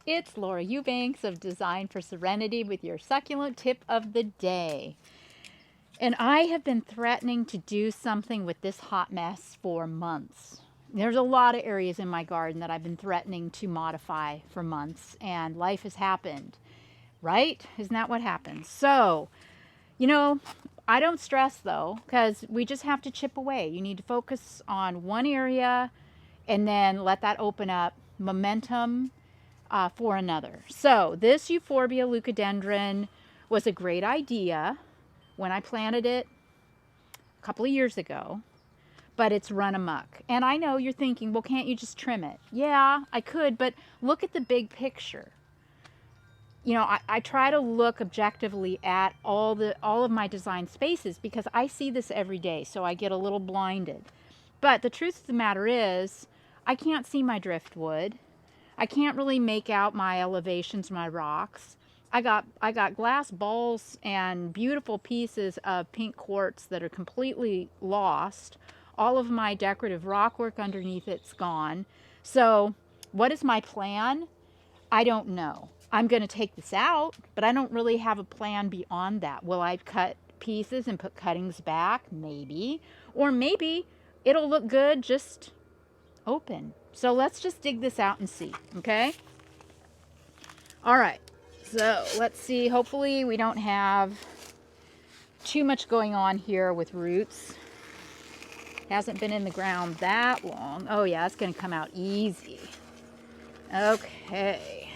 It's Laura Eubanks of Design for Serenity with your succulent tip of the day. And I have been threatening to do something with this hot mess for months. There's a lot of areas in my garden that I've been threatening to modify for months, and life has happened, right? Isn't that what happens? So, I don't stress though, because we just have to chip away. You need to focus on one area and then let that open up momentum for another. So this euphorbia leucedendron was a great idea when I planted it a couple of years ago, but it's run amok. And I know you're thinking, well, can't you just trim it? Yeah, I could, but look at the big picture. I try to look objectively at all of my design spaces because I see this every day, so I get a little blinded. But the truth of the matter is, I can't see my driftwood. I can't really make out my elevations, my rocks. I got glass balls and beautiful pieces of pink quartz that are completely lost. All of my decorative rock work underneath it's gone. So what is my plan? I don't know. I'm going to take this out, but I don't really have a plan beyond that. Will I cut pieces and put cuttings back? Maybe. Or maybe it'll look good just open. So let's just dig this out and see, okay? All right, so let's see. Hopefully we don't have too much going on here with roots. Hasn't been in the ground that long. Oh yeah, it's gonna come out easy. Okay.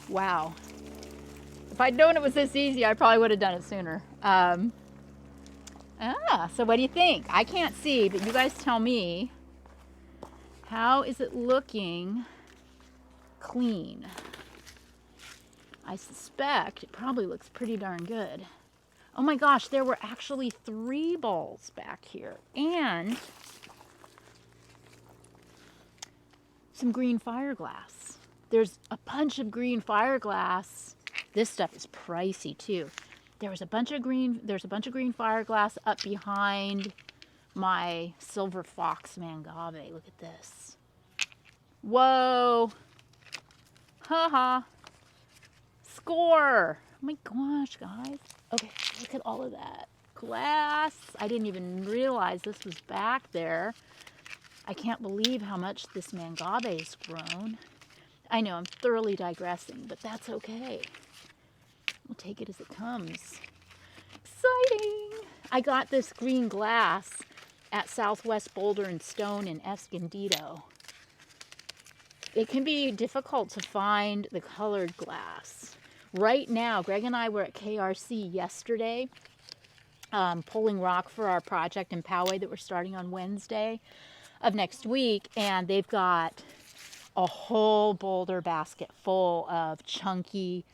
Wow. If I'd known it was this easy, I probably would have done it sooner. So what do you think? I can't see, but you guys tell me. How is it looking clean? I suspect it probably looks pretty darn good. Oh my gosh, there were actually 3 balls back here. And some green fiberglass. There's a bunch of green fiberglass. This stuff is pricey too. There's a bunch of green fiberglass up behind my silver fox mangave. Look at this. Whoa. Haha. Score. Oh my gosh, guys. Okay, look at all of that glass. I didn't even realize this was back there. I can't believe how much this mangave has grown. I know I'm thoroughly digressing, but that's okay. We'll take it as it comes. Exciting! I got this green glass at Southwest Boulder and Stone in Escondido. It can be difficult to find the colored glass. Right now, Greg and I were at KRC yesterday, pulling rock for our project in Poway that we're starting on Wednesday of next week, and they've got a whole boulder basket full of chunky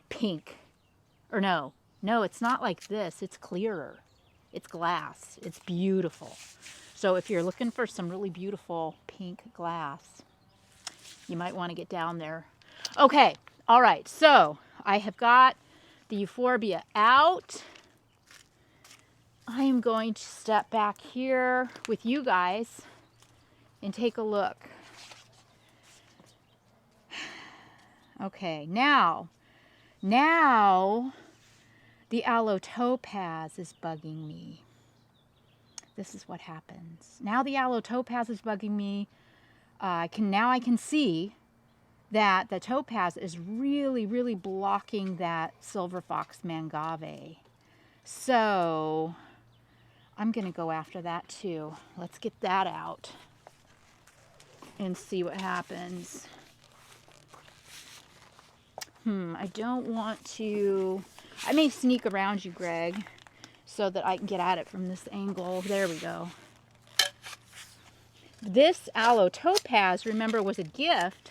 pink. Or no, it's not like this. It's clearer. It's glass. It's beautiful. So if you're looking for some really beautiful pink glass, you might want to get down there. Okay, all right. So I have got the euphorbia out. I am going to step back here with you guys and take a look. Okay, now the aloe topaz is bugging me. This is what happens. Now the aloe topaz is bugging me. I can see that the topaz is really, really blocking that silver fox mangave. So I'm going to go after that too. Let's get that out and see what happens. I don't want to... I may sneak around you, Greg, so that I can get at it from this angle. There we go. This aloe topaz, remember, was a gift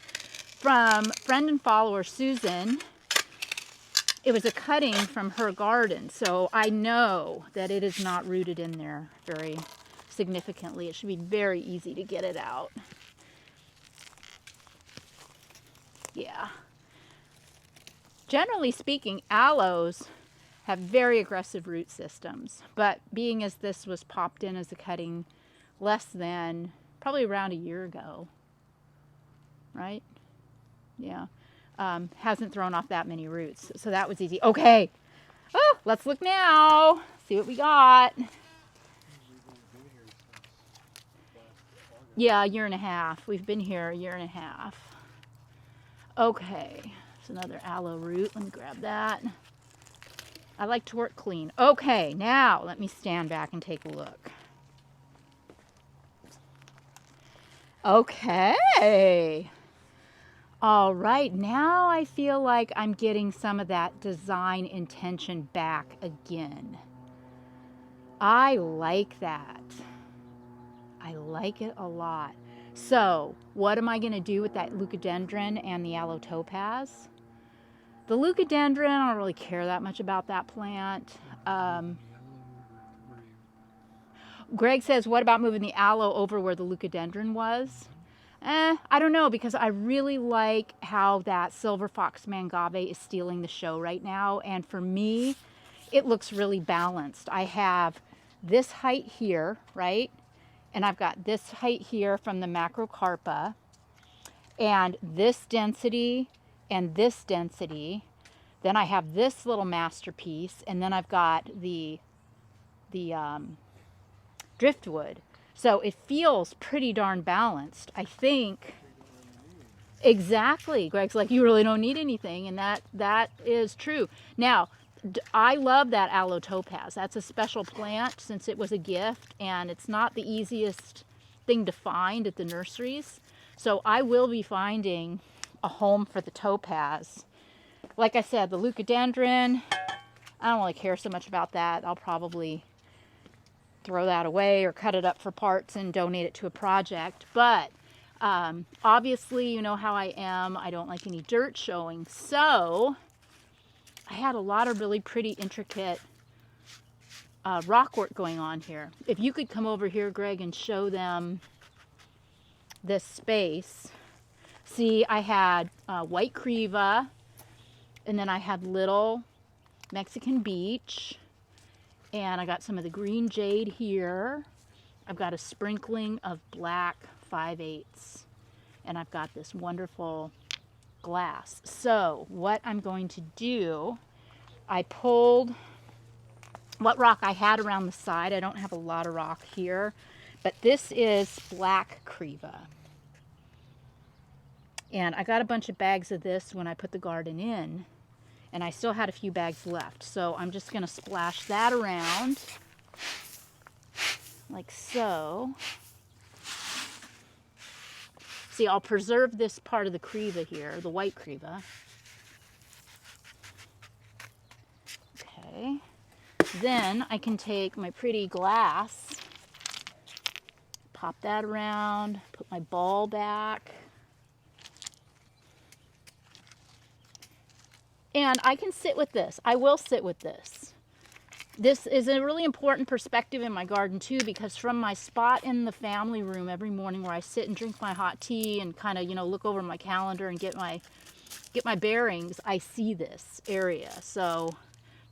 from friend and follower Susan. It was a cutting from her garden, so I know that it is not rooted in there very significantly. It should be very easy to get it out. Yeah. Generally speaking, aloes have very aggressive root systems. But being as this was popped in as a cutting less than probably around a year ago, right? Yeah. Hasn't thrown off that many roots. So that was easy. Okay. Oh, let's look now. See what we got. Yeah, a year and a half. We've been here a year and a half. Okay. There's another aloe root. Let me grab that. I like to work clean. Okay, now let me stand back and take a look. Okay. All right, now I feel like I'm getting some of that design intention back again. I like that. I like it a lot. So, what am I going to do with that leucedendron and the aloe topaz? The leucedendron, I don't really care that much about that plant. Greg says, what about moving the aloe over where the leucedendron was? I don't know, because I really like how that silver fox mangave is stealing the show right now. And for me, it looks really balanced. I have this height here, right? And I've got this height here from the macrocarpa, and this density and this density. Then I have this little masterpiece, and then I've got the driftwood. So it feels pretty darn balanced, I think. Exactly. Greg's like, you really don't need anything, and that is true. Now, I love that aloe topaz. That's a special plant since it was a gift, and it's not the easiest thing to find at the nurseries. So I will be finding a home for the topaz. Like I said, the leucedendron, I don't really care so much about that. I'll probably throw that away or cut it up for parts and donate it to a project. But obviously, you know how I am. I don't like any dirt showing. So I had a lot of really pretty intricate rock work going on here. If you could come over here, Greg, and show them this space. See, I had white creva, and then I had little Mexican beech, and I got some of the green jade here. I've got a sprinkling of black 5/8, and I've got this wonderful glass. So what I'm going to do, I pulled what rock I had around the side. I don't have a lot of rock here, but this is black creva. And I got a bunch of bags of this when I put the garden in, and I still had a few bags left. So I'm just going to splash that around like so. See, I'll preserve this part of the creva here, the white creva. Okay. Then I can take my pretty glass, pop that around, put my ball back. And I can sit with this. I will sit with this. This is a really important perspective in my garden too, because from my spot in the family room every morning where I sit and drink my hot tea and kind of, you know, look over my calendar and get my bearings, I see this area. So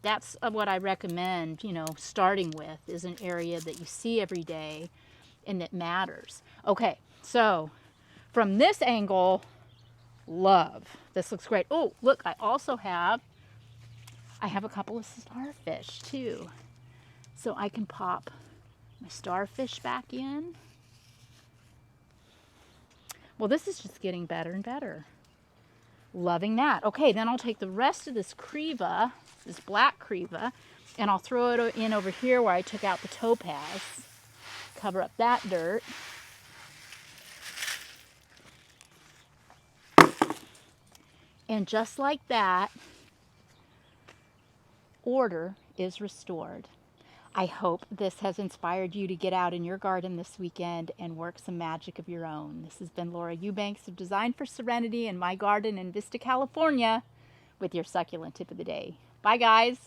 that's what I recommend, you know, starting with is an area that you see every day and that matters. Okay, so from this angle, love. This looks great. Oh, look, I also have a couple of starfish too. So I can pop my starfish back in. Well, this is just getting better and better. Loving that. Okay, then I'll take the rest of this creva, this black creva, and I'll throw it in over here where I took out the topaz. Cover up that dirt. And just like that, order is restored. I hope this has inspired you to get out in your garden this weekend and work some magic of your own. This has been Laura Eubanks of Design for Serenity in my garden in Vista, California, with your succulent tip of the day. Bye, guys.